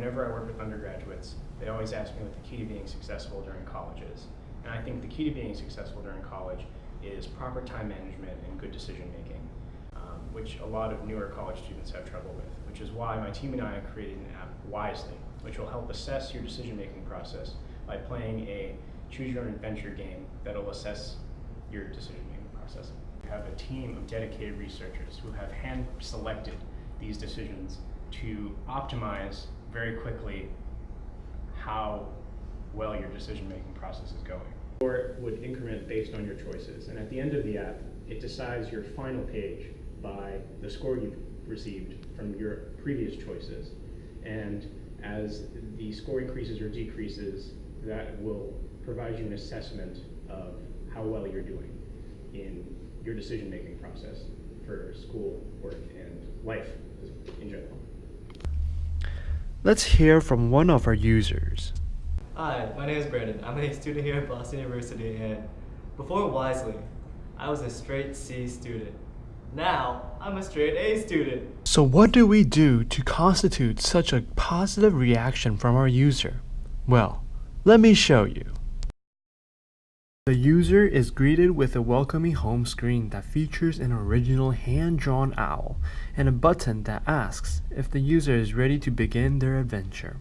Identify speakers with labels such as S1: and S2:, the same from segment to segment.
S1: whenever I work with undergraduates, they always ask me what the key to being successful during college is. And I think the key to being successful during college is proper time management and good decision making, which a lot of newer college students have trouble with, which is why my team and I created an app, Wisely, which will help assess your decision making process by playing a choose your own adventure game that'll assess your decision making process. We have a team of dedicated researchers who have hand selected these decisions to optimize very quickly how well your decision-making process is going. Or it would increment based on your choices, and at the end of the app, it decides your final page by the score you've received from your previous choices. And as the score increases or decreases, that will provide you an assessment of how well you're doing in your decision-making process for school, work, and life in general.
S2: Let's hear from one of our users.
S3: Hi, my name is Brandon. I'm a student here at Boston University, and before Wisely, I was a straight C student. Now, I'm a straight A student.
S2: So what do we do to constitute such a positive reaction from our user? Well, let me show you. The user is greeted with a welcoming home screen that features an original hand-drawn owl and a button that asks if the user is ready to begin their adventure.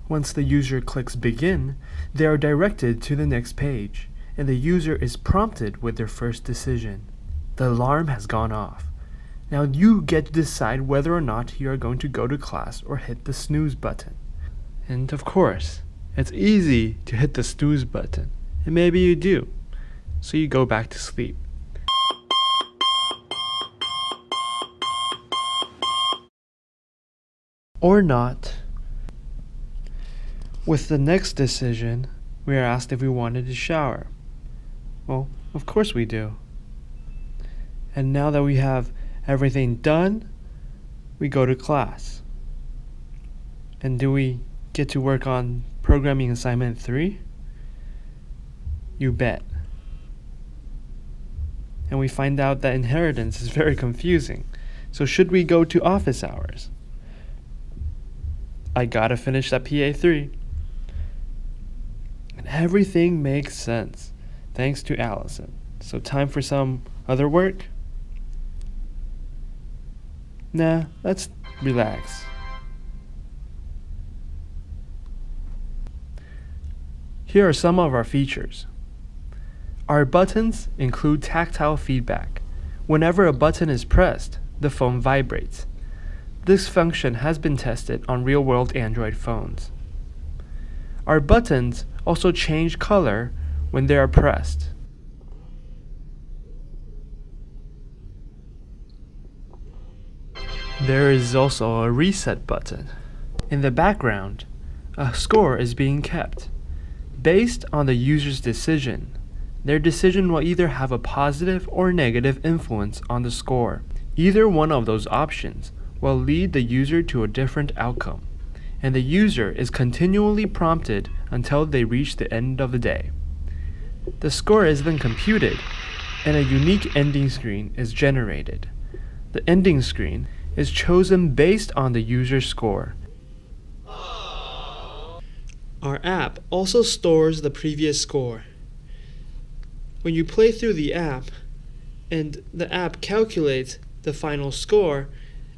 S2: Once the user clicks begin, they are directed to the next page, and the user is prompted with their first decision. The alarm has gone off. Now you get to decide whether or not you are going to go to class or hit the snooze button. And of course, it's easy to hit the snooze button. And maybe you do, so you go back to sleep. Or not. With the next decision, we are asked if we wanted to shower. Well, of course we do. And now that we have everything done, we go to class. And do we get to work on programming assignment 3? You bet. And we find out that inheritance is very confusing. So should we go to office hours? I gotta finish that PA3. And everything makes sense, thanks to Allison. So time for some other work? Nah, let's relax. Here are some of our features. Our buttons include tactile feedback. Whenever a button is pressed, the phone vibrates. This function has been tested on real-world Android phones. Our buttons also change color when they are pressed. There is also a reset button. In the background, a score is being kept. Based on the user's decision, their decision will either have a positive or negative influence on the score. Either one of those options will lead the user to a different outcome, and the user is continually prompted until they reach the end of the day. The score is then computed, and a unique ending screen is generated. The ending screen is chosen based on the user's score. Our app also stores the previous score. When you play through the app and the app calculates the final score,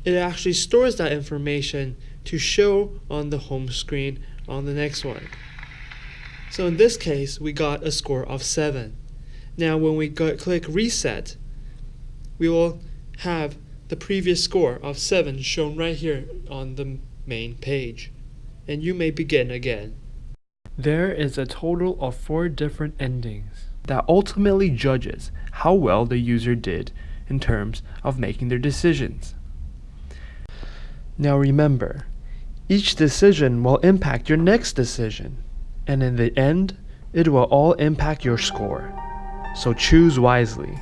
S2: it actually stores that information to show on the home screen on the next one. So in this case, we got a score of 7. Now when we click reset, we will have the previous score of 7 shown right here on the main page. And you may begin again. There is a total of 4 different endings that ultimately judges how well the user did in terms of making their decisions. Now remember, each decision will impact your next decision, and in the end, it will all impact your score. So choose wisely.